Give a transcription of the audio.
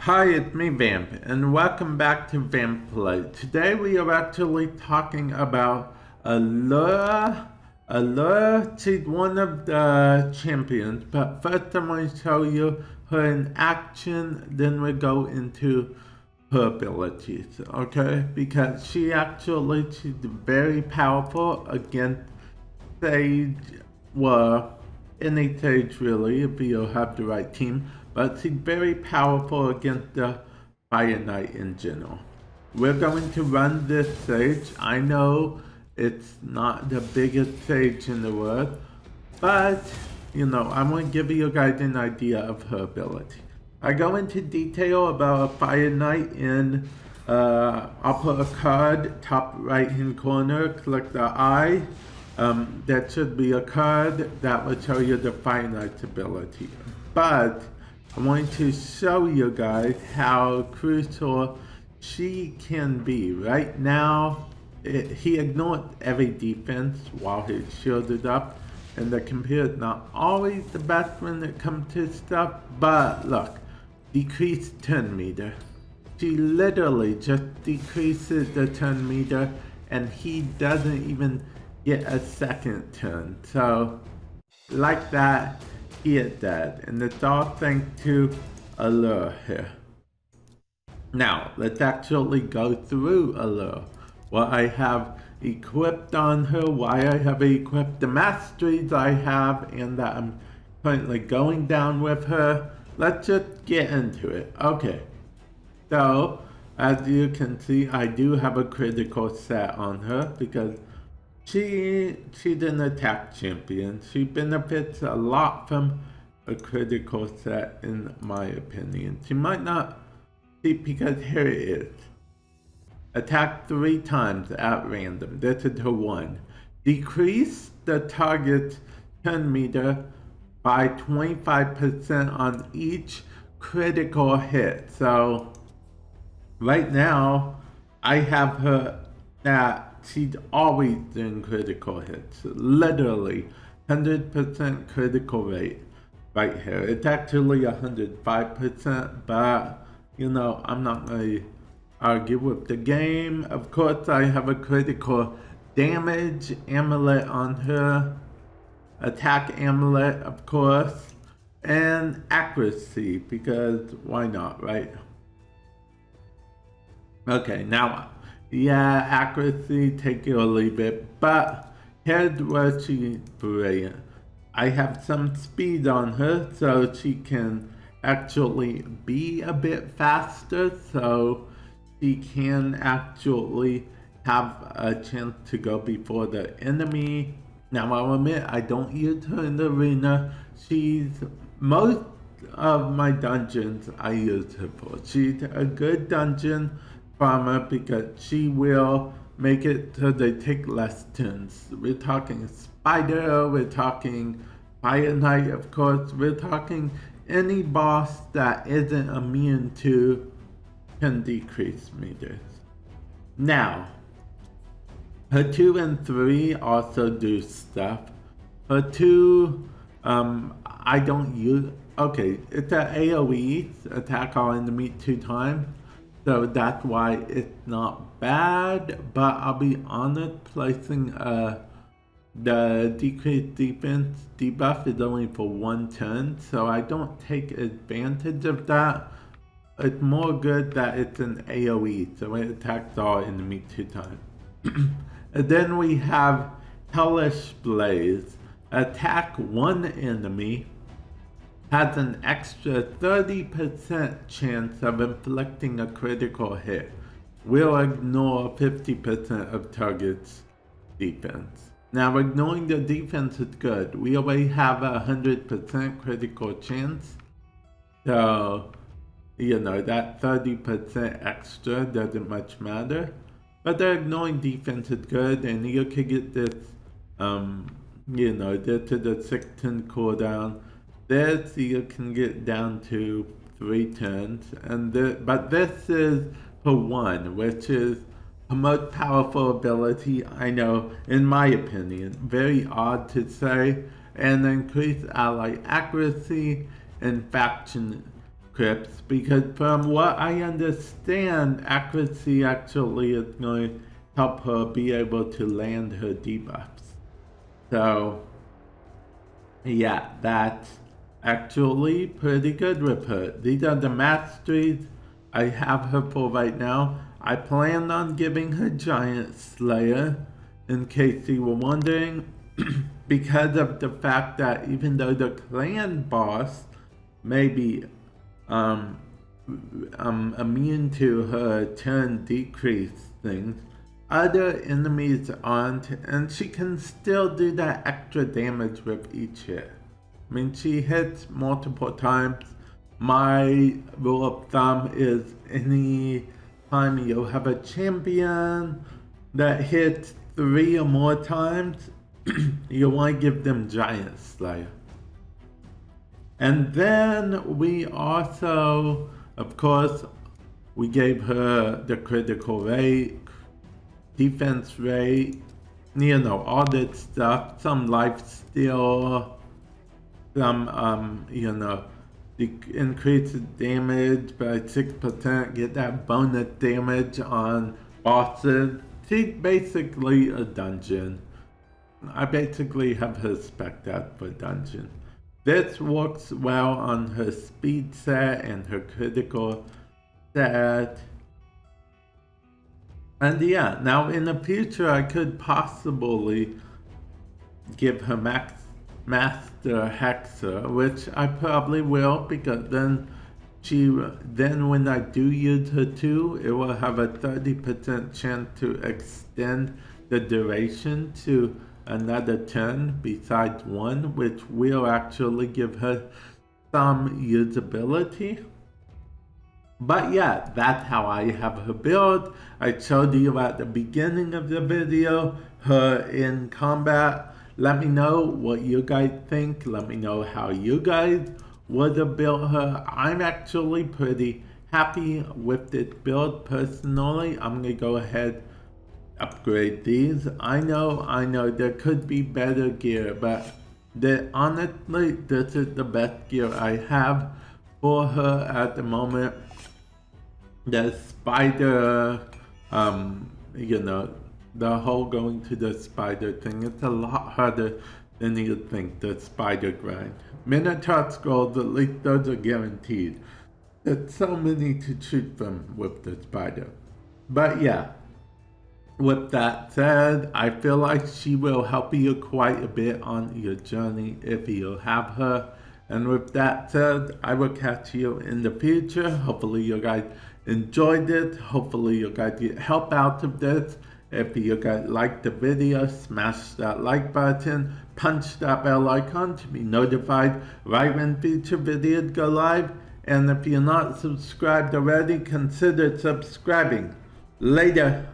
Hi, it's me Vamp, and welcome back to Vamp Play. Today we are actually talking about Alure. Allure, she's one of the champions, but first I'm going to show you her in action, then we go into her abilities, okay? Because she's very powerful against Sage, well, any Sage really, if you have the right team, but she's very powerful against the Fire Knight in general. We're going to run this Sage. I know it's not the biggest Sage in the world, but, I'm going to give you guys an idea of her ability. I go into detail about a Fire Knight in, I'll put a card, top right hand corner, click the eye. That should be a card that will show you the Fire Knight's ability. But I'm going to show you guys how crucial she can be. Right now, he ignored every defense while he shielded up, and the computer is not always the best when it comes to stuff, but look, decreased turn meter. She literally just decreases the turn meter, and he doesn't even get a second turn. So, like that, he is dead, and it's all thanks to Alure here. Now, let's actually go through Alure. What I have equipped on her, why I have equipped the masteries I have, and that I'm currently going down with her. Let's just get into it. Okay, so as you can see, I do have a critical set on her because she's an attack champion. She benefits a lot from a critical set, in my opinion. She might not see, because here it is. Attack 3 times at random. This is her one. Decrease the target's turn meter by 25% on each critical hit. So right now, I have her at she's always doing critical hits. Literally 100% critical rate right here. It's actually 105%, but I'm not gonna argue with the game. Of course, I have a critical damage amulet on her, attack amulet, of course, and accuracy, because why not, right? Okay, now, yeah, accuracy, take it or leave it, but here's where she's brilliant. I have some speed on her, so she can actually be a bit faster, so she can actually have a chance to go before the enemy. Now, I'll admit, I don't use her in the arena. Most of my dungeons I use her for. She's a good dungeon farmer because she will make it so they take less turns. We're talking spider, we're talking Fire Knight, of course, we're talking any boss that isn't immune to can decrease meters. Now, her 2 and 3 also do stuff. Her 2, I don't use, okay, it's an AoE, attack all enemy 2 times. So that's why it's not bad, but I'll be honest, placing the decreased defense debuff is only for 1 turn, so I don't take advantage of that. It's more good that it's an AoE, so it attacks all enemy 2 times. And then we have Hellish Blaze. Attack 1 enemy, has an extra 30% chance of inflicting a critical hit. Will ignore 50% of target's defense. Now, ignoring the defense is good. We already have a 100% critical chance. So, that 30% extra doesn't much matter. But the ignoring defense is good, and you could get this, this is a 6-turn cooldown. This you can get down to 3 turns, but this is for 1, which is the most powerful ability I know, in my opinion. Very odd to say, and increase ally accuracy and faction crypts, because from what I understand, accuracy actually is going to help her be able to land her debuffs. So, yeah, that's actually pretty good with her. These are the masteries I have her for right now. I plan on giving her Giant Slayer, in case you were wondering, because of the fact that even though the clan boss may be immune to her turn decrease things, other enemies aren't, and she can still do that extra damage with each hit. I mean, she hits multiple times. My rule of thumb is any time you have a champion that hits 3 or more times, you want to give them Giant Slayer. And then we also, of course, we gave her the critical rate, defense rate, all that stuff, some life steal, some, increase damage by 6%, get that bonus damage on bosses. She's basically a dungeon. I basically have her spec'd out for dungeon. This works well on her speed set and her critical set. And yeah, now in the future I could possibly give her Master Hexer, which I probably will, because then when I do use her too, it will have a 30% chance to extend the duration to another turn besides one, which will actually give her some usability. But yeah, that's how I have her build. I showed you at the beginning of the video her in combat. Let me know what you guys think. Let me know how you guys would have built her. I'm actually pretty happy with this build personally. I'm gonna go ahead upgrade these. I know there could be better gear, but honestly, this is the best gear I have for her at the moment. The spider, the whole going to the spider thing, it's a lot harder than you think, the spider grind. Minotaur scrolls, at least those are guaranteed. There's so many to choose from with the spider. But yeah, with that said, I feel like she will help you quite a bit on your journey if you have her. And with that said, I will catch you in the future. Hopefully you guys enjoyed it. Hopefully you guys get help out of this. If you guys liked the video, smash that like button, punch that bell icon to be notified right when future videos go live. And if you're not subscribed already, consider subscribing. Later.